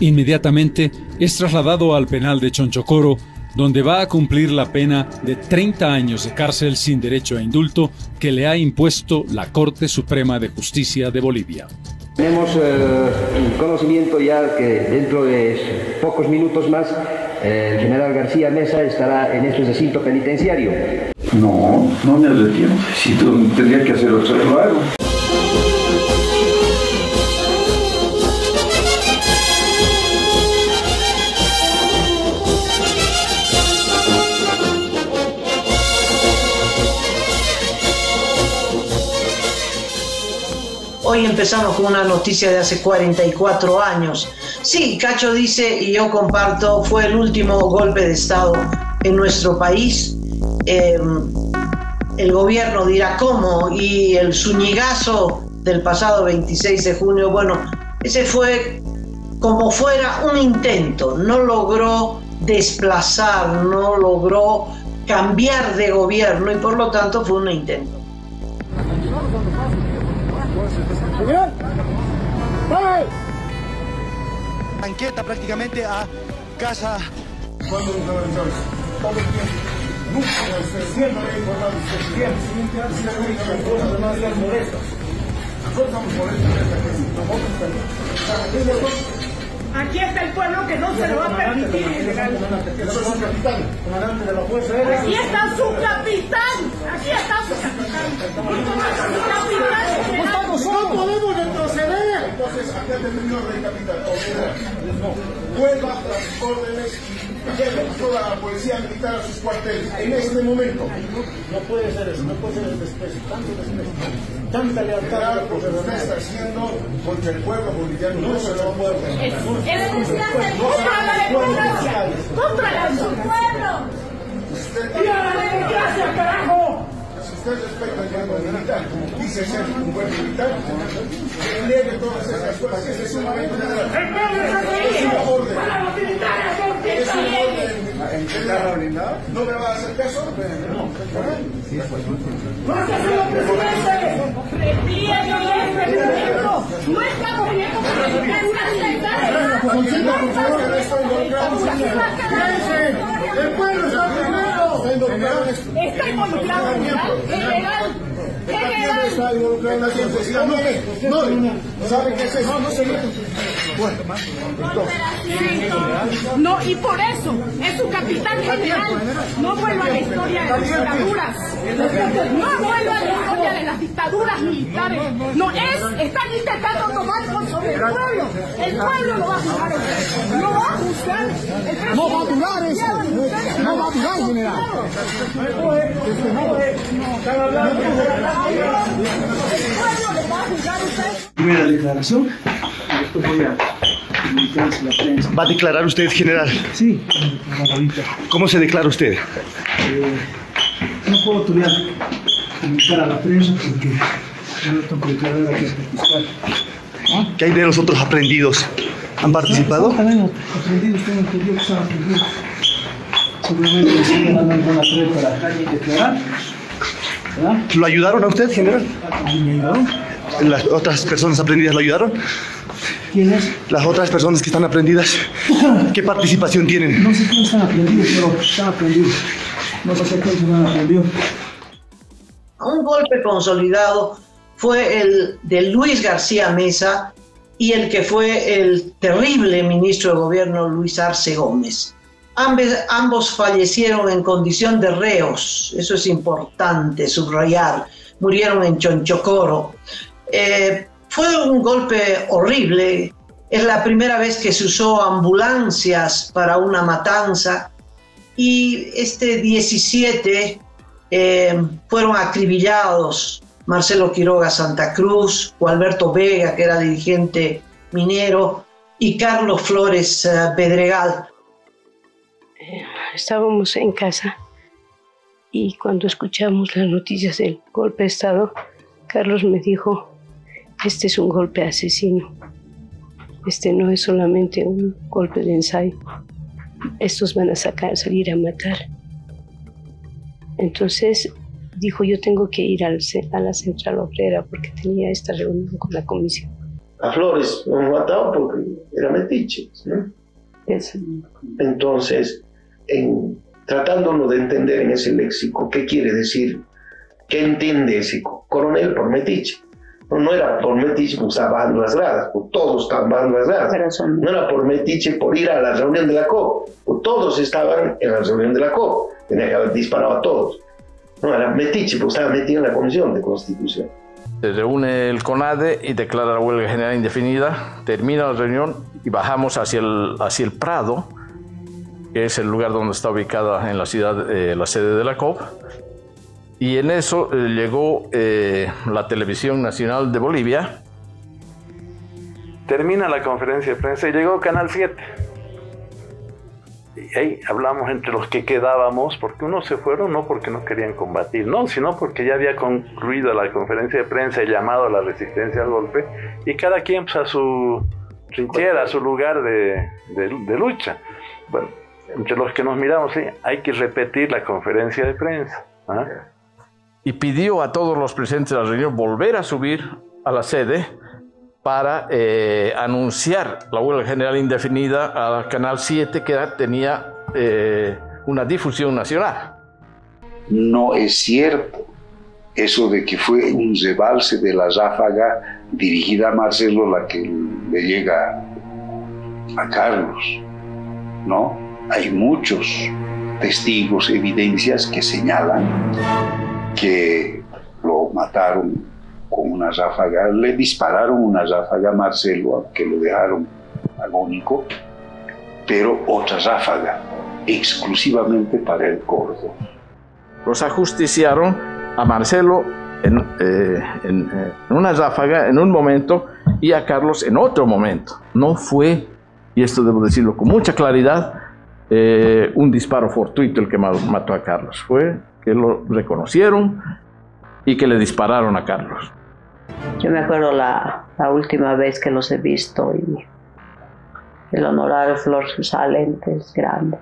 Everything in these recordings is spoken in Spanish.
Inmediatamente es trasladado al penal de Chonchocoro, donde va a cumplir la pena de 30 años de cárcel sin derecho a indulto que le ha impuesto la Corte Suprema de Justicia de Bolivia. Tenemos el conocimiento ya que dentro de pocos minutos más el general García Mesa estará en este recinto penitenciario. No me arrepiento. Si tendría que hacer otra vez, lo hago. Hoy empezamos con una noticia de hace 44 años. Sí, Cacho dice, y yo comparto, fue el último golpe de Estado en nuestro país. El gobierno dirá cómo, y el Zúñigazo del pasado 26 de junio, bueno, ese fue como fuera un intento, no logró desplazar, no logró cambiar de gobierno y por lo tanto fue un intento. Banqueta prácticamente a casa. ¿Cuándo nos avanzamos? Todo el tiempo. Nunca siempre he informado siempre. Si la única cosa de más las molestas. Nosotros estamos molestos en esta crisis. Nosotros también. Aquí está el pueblo que no se lo va a permitir, ilegal. Eso es un capitán, comandante de la Fuerza Aérea. Aquí está su capitán. Aquí está su capitán. No podemos retroceder. Entonces, aquí ha terminado el capitán. Vuelva a las órdenes y lleve toda la policía militar a sus cuarteles. En este momento. No puede ser eso, no puede ser el desprecio. Tanto desprecio. Tanta lealtad. Lo que usted está haciendo contra el pueblo boliviano no se lo va a poder permitir. ¡Contra su pueblo! ¡Viva la democracia, carajo! Si usted respeta el mando militar, como dice ser un buen militar, que niegue todas esas cosas, ese es un momento de la... ¡El pueblo está reído! ¡Para los militares son que está bien! ¿No me va a hacer caso? ¡No se hace lo presidente! ¡Repliegue este momento! ¡No estamos viendo ¡El pueblo está involucrado! ¡Está involucrado, general! Está involucrado en la sociedad. No, ¿sabe qué es eso? No se mete. Bueno, no, y por eso es su capitán general. No vuelva a la historia de las dictaduras. No vuelva a la historia de las dictaduras militares. No es, están intentando tomar por sobre el pueblo. El pueblo lo va a juzgar. Lo va a juzgar. No va a durar eso. No va a durar, general. El pueblo le va a juzgar a usted. Primera declaración. Después voy a comunicarse a la prensa. ¿Va a declarar usted, general? Sí, ahorita. ¿Cómo se declara usted? No puedo todavía comunicar a la prensa porque no tengo que declarar aquí hasta el fiscal. ¿Qué hay de los otros aprendidos? ¿Han participado? También aprendidos, tengo entendido que están aprendidos. Seguramente les están dando alguna prueba para declarar. ¿Verdad? ¿Lo ayudaron a usted, general? ¿Me ayudaron? ¿Las otras personas aprendidas lo ayudaron? ¿Quién es? Las otras personas que están aprendidas, ¿qué participación tienen? No sé quién están aprendidos, pero están aprendidos. No sé quién están aprendidos. Un golpe consolidado fue el de Luis García Mesa y el que fue el terrible ministro de gobierno Luis Arce Gómez. Ambos fallecieron en condición de reos, eso es importante subrayar, murieron en Chonchocoro. Fue un golpe horrible, es la primera vez que se usó ambulancias para una matanza y este 17 fueron acribillados Marcelo Quiroga Santa Cruz, Gualberto Vega, que era dirigente minero, y Carlos Flores Pedregal. Estábamos en casa y cuando escuchamos las noticias del golpe de Estado, Carlos me dijo: este es un golpe asesino, este no es solamente un golpe de ensayo, estos van a salir a matar. Entonces dijo: yo tengo que ir a la central obrera porque tenía esta reunión con la comisión. A Flores lo han matado porque era metiche, ¿no? Entonces, tratándolo de entender en ese léxico, ¿qué quiere decir? ¿Qué entiende ese coronel por metiche? No era por metiche porque estaba bajando las gradas, porque todos estaban bajando las gradas. No era por metiche por ir a la reunión de la COP, porque todos estaban en la reunión de la COP, tenía que haber disparado a todos. No, era metiche porque estaba metido en la Comisión de Constitución. Se reúne el CONADE y declara la huelga general indefinida, termina la reunión y bajamos hacia el Prado, que es el lugar donde está ubicada en la ciudad la sede de la COP. Y en eso llegó la Televisión Nacional de Bolivia. Termina la conferencia de prensa y llegó Canal 7. Y ahí hablamos entre los que quedábamos, porque unos se fueron no porque no querían combatir, no, sino porque ya había concluido la conferencia de prensa y llamado a la resistencia al golpe, y cada quien pues, a su trinchera, a su lugar de lucha. Bueno, entre los que nos miramos, sí, hay que repetir la conferencia de prensa. ¿Ah? Y pidió a todos los presentes de la reunión volver a subir a la sede para anunciar la huelga general indefinida a Canal 7, que tenía una difusión nacional. No es cierto eso de que fue un rebalse de la ráfaga dirigida a Marcelo la que le llega a Carlos, ¿no? Hay muchos testigos, evidencias que señalan que lo mataron con una ráfaga, le dispararon una ráfaga a Marcelo, que lo dejaron agónico, pero otra ráfaga, exclusivamente para el Córdoba. Los ajusticiaron a Marcelo en una ráfaga, en un momento, y a Carlos en otro momento. No fue, y esto debo decirlo con mucha claridad, un disparo fortuito el que mató a Carlos. Fue que lo reconocieron y que le dispararon a Carlos. Yo me acuerdo la última vez que los he visto y el honorable Flor usa lentes grandes.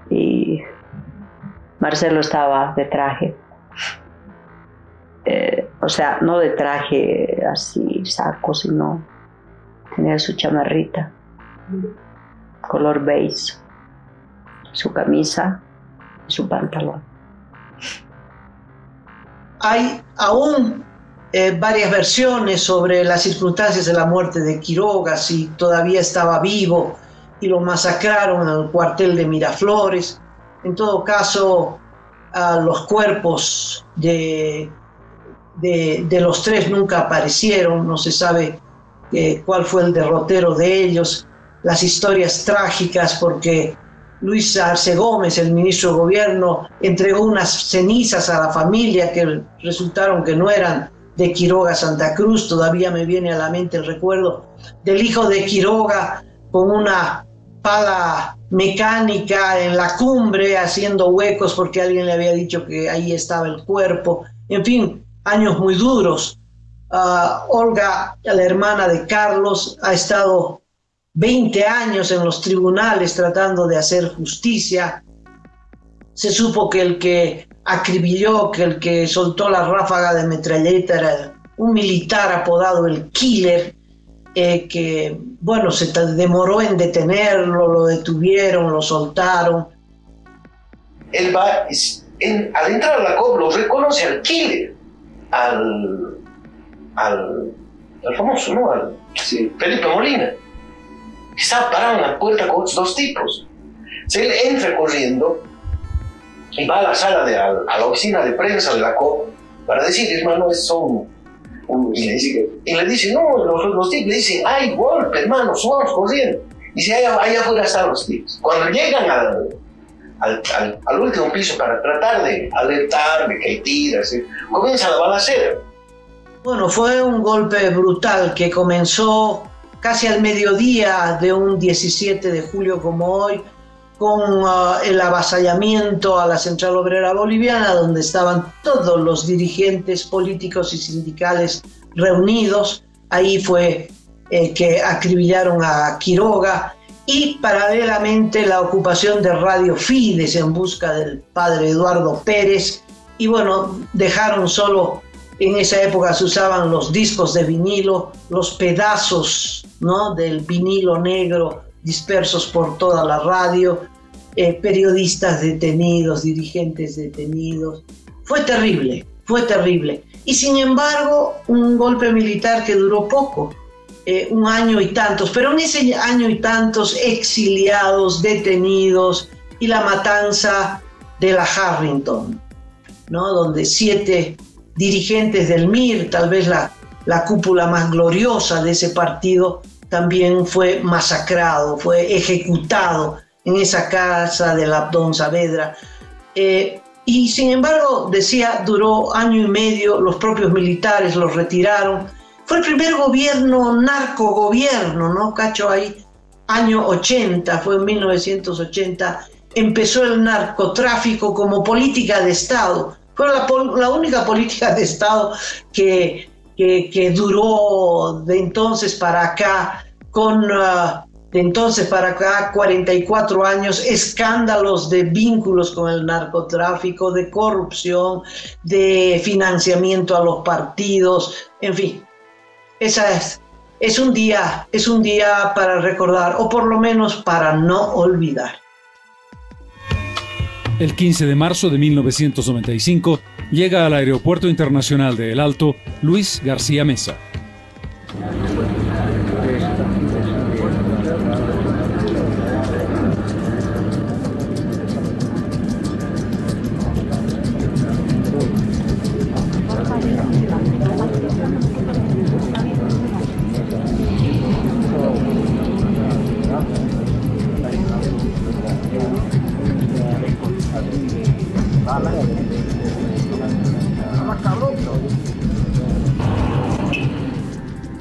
Y Marcelo estaba de traje. O sea, no de traje así saco, sino tenía su chamarrita, color beige, su camisa y su pantalón. Hay aún varias versiones sobre las circunstancias de la muerte de Quiroga, si todavía estaba vivo y lo masacraron en el cuartel de Miraflores. En todo caso, los cuerpos de los tres nunca aparecieron, no se sabe cuál fue el derrotero de ellos. Las historias trágicas, porque Luis Arce Gómez, el ministro de Gobierno, entregó unas cenizas a la familia que resultaron que no eran de Quiroga Santa Cruz. Todavía me viene a la mente el recuerdo del hijo de Quiroga con una pala mecánica en la cumbre haciendo huecos porque alguien le había dicho que ahí estaba el cuerpo. En fin, años muy duros. Olga, la hermana de Carlos, ha estado 20 años en los tribunales tratando de hacer justicia. Se supo que el que acribilló, que el que soltó la ráfaga de metralleta era un militar apodado el Killer, que, bueno, se demoró en detenerlo, lo detuvieron, lo soltaron. Él va, al entrar a la COP, lo reconoce al Killer, al famoso, ¿no? Felipe Molina, que estaba parado en la puerta con otros dos tipos. Él entra corriendo y va a la sala, a la oficina de prensa de la COP para decir, hermano, son... Y le dice, no, los tipos le dicen, hay golpe, hermano, vamos corriendo. Y dice, allá afuera están los tipos. Cuando llegan al último piso para tratar de alertar de que hay tiras, comienza la balacera. Bueno, fue un golpe brutal que comenzó casi al mediodía de un 17 de julio como hoy, con el avasallamiento a la Central Obrera Boliviana, donde estaban todos los dirigentes políticos y sindicales reunidos. Ahí fue que acribillaron a Quiroga, y paralelamente la ocupación de Radio Fides en busca del padre Eduardo Pérez, y bueno, dejaron solo En esa época se usaban los discos de vinilo, los pedazos, ¿no?, del vinilo negro dispersos por toda la radio, periodistas detenidos, dirigentes detenidos. Fue terrible, fue terrible. Y sin embargo, un golpe militar que duró poco, 1 año y tantos, pero en ese año y tantos exiliados, detenidos, y la matanza de la Harrington, ¿no?, donde 7 dirigentes del MIR, tal vez la cúpula más gloriosa de ese partido, también fue masacrado, fue ejecutado en esa casa del Abdón Saavedra. Y sin embargo, decía, duró 1 año y medio, los propios militares los retiraron. Fue el primer gobierno, narcogobierno, ¿no, Cacho? Ahí, año 80, fue en 1980, empezó el narcotráfico como política de Estado. Fue la única política de Estado que duró de entonces para acá, de entonces para acá 44 años, escándalos de vínculos con el narcotráfico, de corrupción, de financiamiento a los partidos, en fin. Es un día para recordar, o por lo menos para no olvidar. El 15 de marzo de 1995 llega al Aeropuerto Internacional de El Alto Luis García Meza.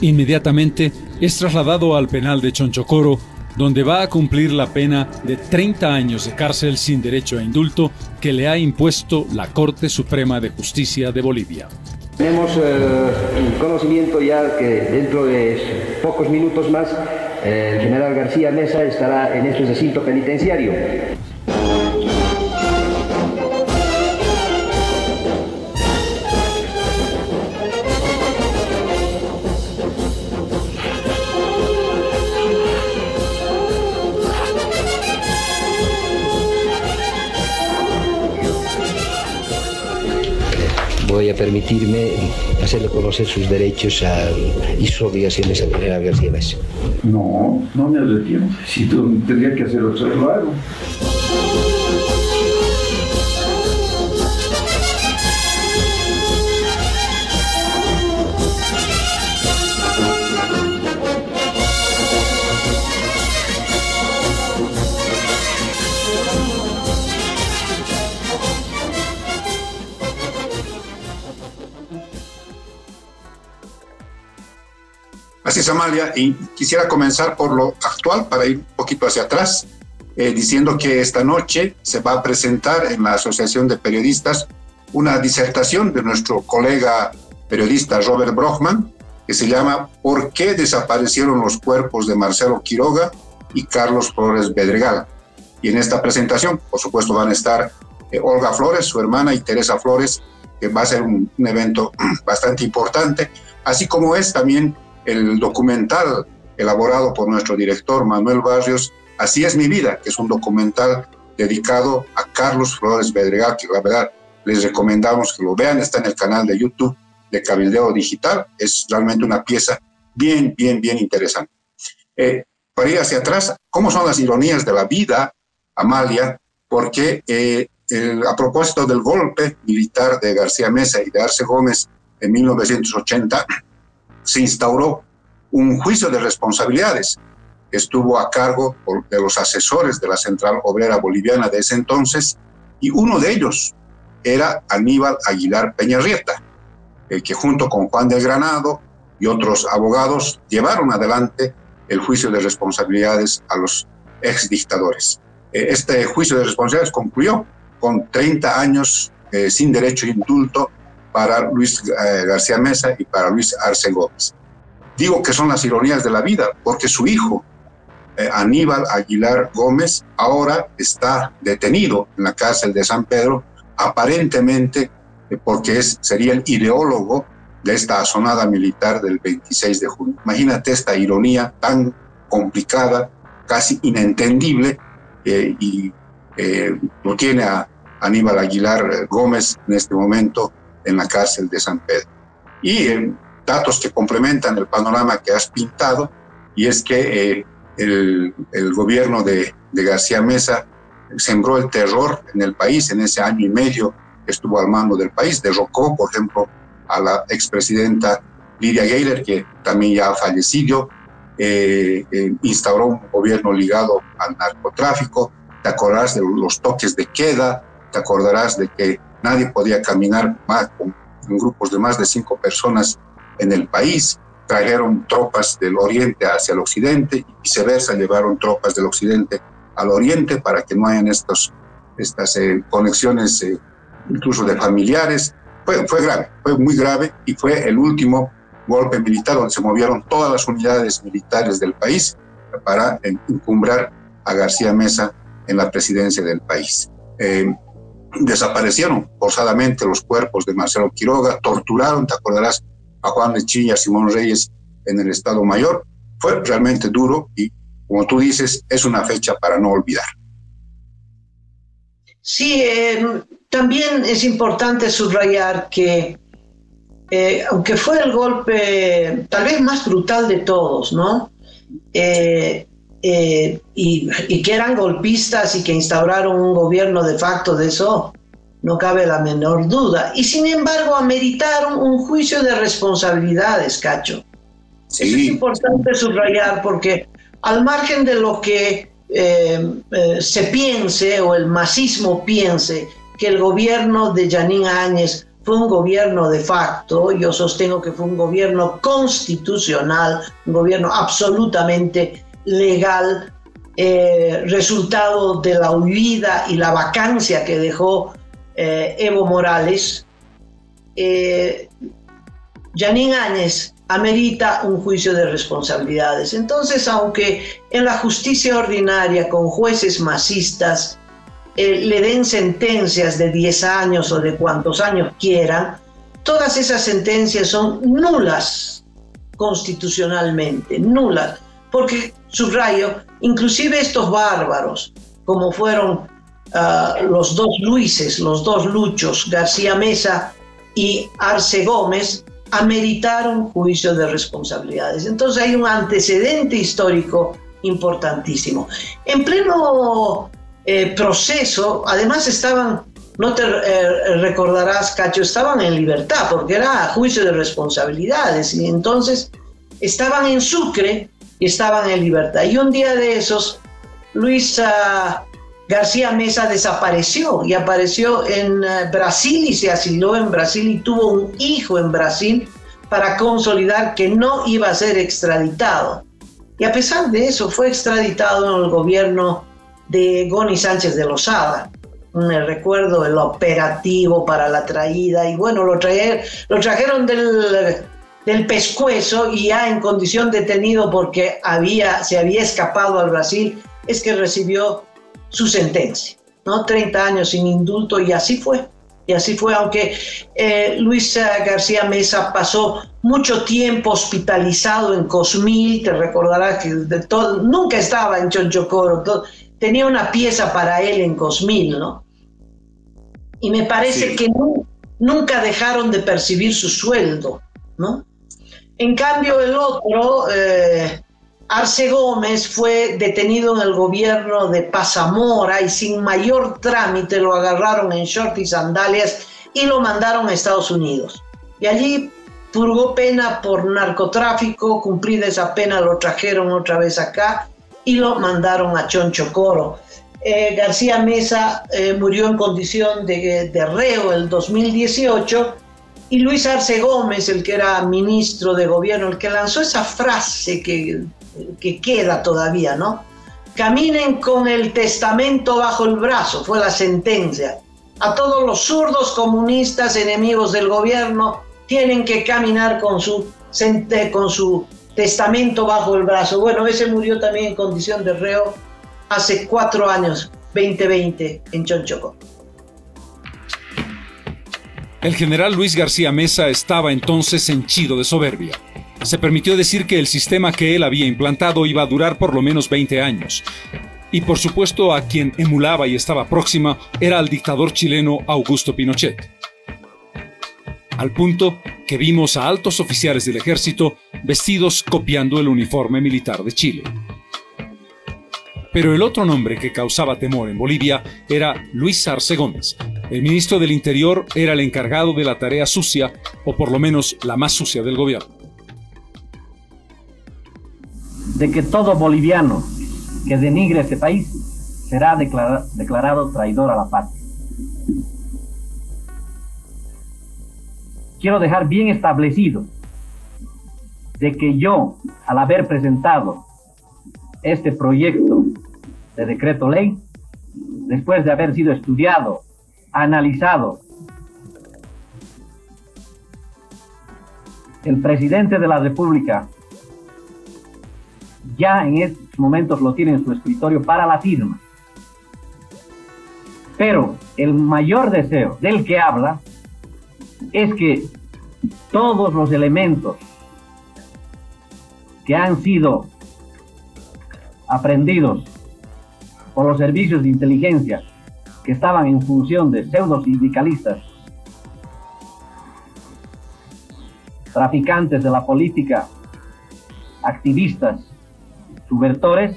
Inmediatamente es trasladado al penal de Chonchocoro, donde va a cumplir la pena de 30 años de cárcel sin derecho a indulto que le ha impuesto la Corte Suprema de Justicia de Bolivia. Tenemos el conocimiento ya que dentro de pocos minutos más el general García Meza estará en este recinto penitenciario. Voy a permitirme hacerle conocer sus derechos y sus obligaciones al general García Meza. No, no me arrepiento. Si tú tendría que hacer otra vez, lo hago. Así es, Amalia, y quisiera comenzar por lo actual para ir un poquito hacia atrás, diciendo que esta noche se va a presentar en la Asociación de Periodistas una disertación de nuestro colega periodista Robert Brockman, que se llama ¿Por qué desaparecieron los cuerpos de Marcelo Quiroga y Carlos Flores Bedregal? Y en esta presentación, por supuesto, van a estar Olga Flores, su hermana, y Teresa Flores, que va a ser un evento bastante importante, así como es también el documental elaborado por nuestro director Manuel Barrios, Así es mi vida, que es un documental dedicado a Carlos Flores Bedregal, que la verdad les recomendamos que lo vean, está en el canal de YouTube de Cabildeo Digital, es realmente una pieza bien interesante. Para ir hacia atrás, ¿cómo son las ironías de la vida, Amalia? Porque a propósito del golpe militar de García Meza y de Arce Gómez en 1980, se instauró un juicio de responsabilidades que estuvo a cargo de los asesores de la Central Obrera Boliviana de ese entonces, y uno de ellos era Aníbal Aguilar Peñarrieta, el que junto con Juan del Granado y otros abogados llevaron adelante el juicio de responsabilidades a los exdictadores. Este juicio de responsabilidades concluyó con 30 años sin derecho a indulto para Luis García Meza y para Luis Arce Gómez. Digo que son las ironías de la vida, porque su hijo, Aníbal Aguilar Gómez, ahora está detenido en la cárcel de San Pedro, aparentemente porque sería el ideólogo de esta asonada militar del 26 de junio. Imagínate esta ironía tan complicada, casi inentendible, y lo tiene a Aníbal Aguilar Gómez en este momento en la cárcel de San Pedro. Y datos que complementan el panorama que has pintado, y es que el gobierno de García Mesa sembró el terror en el país en ese año y medio que estuvo al mando del país. Derrocó, por ejemplo, a la expresidenta Lidia Gayler, que también ya ha fallecido. Instauró un gobierno ligado al narcotráfico. Te acordarás de los toques de queda, te acordarás de que nadie podía caminar más con grupos de más de 5 personas en el país. Trajeron tropas del oriente hacia el occidente y viceversa, llevaron tropas del occidente al oriente para que no hayan estas conexiones incluso de familiares. Fue grave, fue muy grave, y fue el último golpe militar donde se movieron todas las unidades militares del país para encumbrar a García Mesa en la presidencia del país. Desaparecieron forzadamente los cuerpos de Marcelo Quiroga, torturaron, te acordarás, a Juan de Chilla, Simón Reyes en el Estado Mayor. Fue realmente duro y, como tú dices, es una fecha para no olvidar. Sí, también es importante subrayar que aunque fue el golpe tal vez más brutal de todos, ¿no? Y que eran golpistas y que instauraron un gobierno de facto, de eso no cabe la menor duda. Y sin embargo ameritaron un juicio de responsabilidades, Cacho. Sí. Eso es importante subrayar, porque al margen de lo que se piense o el masismo piense que el gobierno de Jeanine Áñez fue un gobierno de facto, yo sostengo que fue un gobierno constitucional, un gobierno absolutamente legal, resultado de la huida y la vacancia que dejó Evo Morales. Jeanine Áñez amerita un juicio de responsabilidades. Entonces, aunque en la justicia ordinaria con jueces masistas le den sentencias de 10 años o de cuantos años quieran, todas esas sentencias son nulas constitucionalmente, nulas, porque, subrayo, inclusive estos bárbaros, como fueron los dos Luises, los dos Luchos, García Mesa y Arce Gómez, ameritaron juicio de responsabilidades. Entonces hay un antecedente histórico importantísimo. En pleno proceso, además estaban, no te recordarás, Cacho, estaban en libertad, porque era juicio de responsabilidades, y entonces estaban en Sucre y estaban en libertad. Y un día de esos, Luis García Mesa desapareció y apareció en Brasil y se asiló en Brasil y tuvo un hijo en Brasil para consolidar que no iba a ser extraditado. Y a pesar de eso fue extraditado en el gobierno de Goni Sánchez de Lozada. Me recuerdo el operativo para la traída, y bueno, lo trajeron del pescuezo, y ya en condición detenido porque se había escapado al Brasil, es que recibió su sentencia, ¿no? 30 años sin indulto, y así fue. Y así fue, aunque Luis García Mesa pasó mucho tiempo hospitalizado en Cosmil, te recordarás que nunca estaba en Chonchocoro, tenía una pieza para él en Cosmil, ¿no? Y me parece que nunca dejaron de percibir su sueldo, ¿no? En cambio, el otro, Arce Gómez, fue detenido en el gobierno de Pazamora y sin mayor trámite lo agarraron en short y sandalias y lo mandaron a Estados Unidos. Y allí purgó pena por narcotráfico, cumplida esa pena lo trajeron otra vez acá y lo mandaron a Chonchocoro. García Mesa murió en condición de reo el 2018, y Luis Arce Gómez, el que era ministro de gobierno, el que lanzó esa frase que queda todavía, ¿no? Caminen con el testamento bajo el brazo, fue la sentencia. A todos los zurdos comunistas, enemigos del gobierno, tienen que caminar con su testamento bajo el brazo. Bueno, ese murió también en condición de reo hace 4 años, 2020, en Chonchocoro. El general Luis García Meza estaba entonces henchido de soberbia. Se permitió decir que el sistema que él había implantado iba a durar por lo menos 20 años. Y por supuesto a quien emulaba y estaba próxima era al dictador chileno Augusto Pinochet. Al punto que vimos a altos oficiales del ejército vestidos copiando el uniforme militar de Chile. Pero el otro nombre que causaba temor en Bolivia era Luis Arce Gómez. El ministro del Interior era el encargado de la tarea sucia, o por lo menos la más sucia del gobierno. De que todo boliviano que denigre este país será declarado traidor a la patria. Quiero dejar bien establecido de que yo, al haber presentado este proyecto de decreto ley, después de haber sido estudiado, analizado, el presidente de la República ya en estos momentos lo tiene en su escritorio para la firma. Pero el mayor deseo del que habla es que todos los elementos que han sido aprendidos por los servicios de inteligencia que estaban en función de pseudo sindicalistas, traficantes de la política, activistas, subvertores,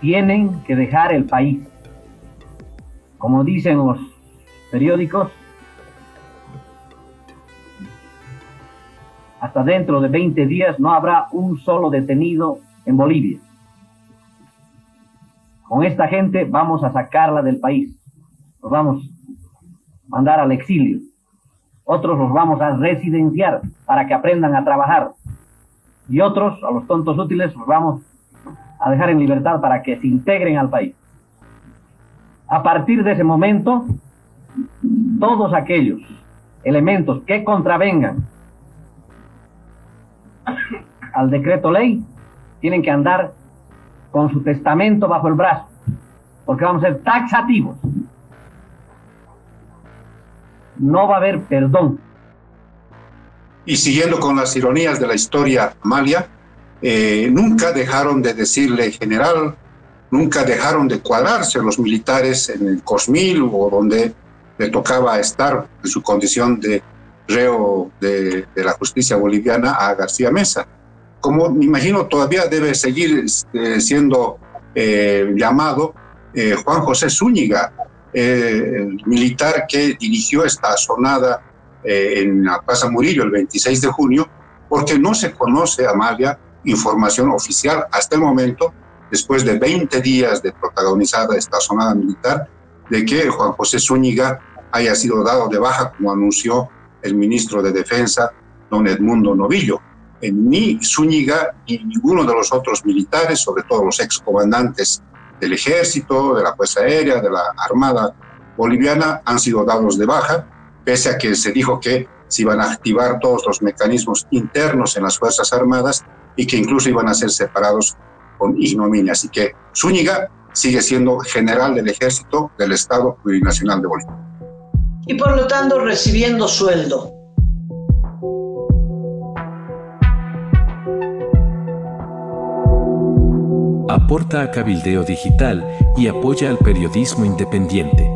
tienen que dejar el país. Como dicen los periódicos, hasta dentro de 20 días no habrá un solo detenido en Bolivia. Con esta gente vamos a sacarla del país. Los vamos a mandar al exilio. Otros los vamos a residenciar para que aprendan a trabajar. Y otros, a los tontos útiles, los vamos a dejar en libertad para que se integren al país. A partir de ese momento, todos aquellos elementos que contravengan al decreto ley tienen que andar con su testamento bajo el brazo, porque vamos a ser taxativos. No va a haber perdón. Y siguiendo con las ironías de la historia, Amalia, nunca dejaron de decirle general, nunca dejaron de cuadrarse los militares en el Cosmil o donde le tocaba estar en su condición de reo de la justicia boliviana a García Meza. Como me imagino todavía debe seguir siendo llamado Juan José Zúñiga, el militar que dirigió esta asonada en la Plaza Murillo el 26 de junio, porque no se conoce, Amalia, información oficial hasta el momento, después de 20 días de protagonizada esta asonada militar, de que Juan José Zúñiga haya sido dado de baja, como anunció el ministro de Defensa, don Edmundo Novillo. Ni Zúñiga ni ninguno de los otros militares, sobre todo los excomandantes del Ejército, de la Fuerza Aérea, de la Armada Boliviana, han sido dados de baja, pese a que se dijo que se iban a activar todos los mecanismos internos en las Fuerzas Armadas y que incluso iban a ser separados con ignominia. Así que Zúñiga sigue siendo general del Ejército del Estado Plurinacional de Bolivia. Y por lo tanto recibiendo sueldo. Aporta a Cabildeo Digital y apoya al periodismo independiente.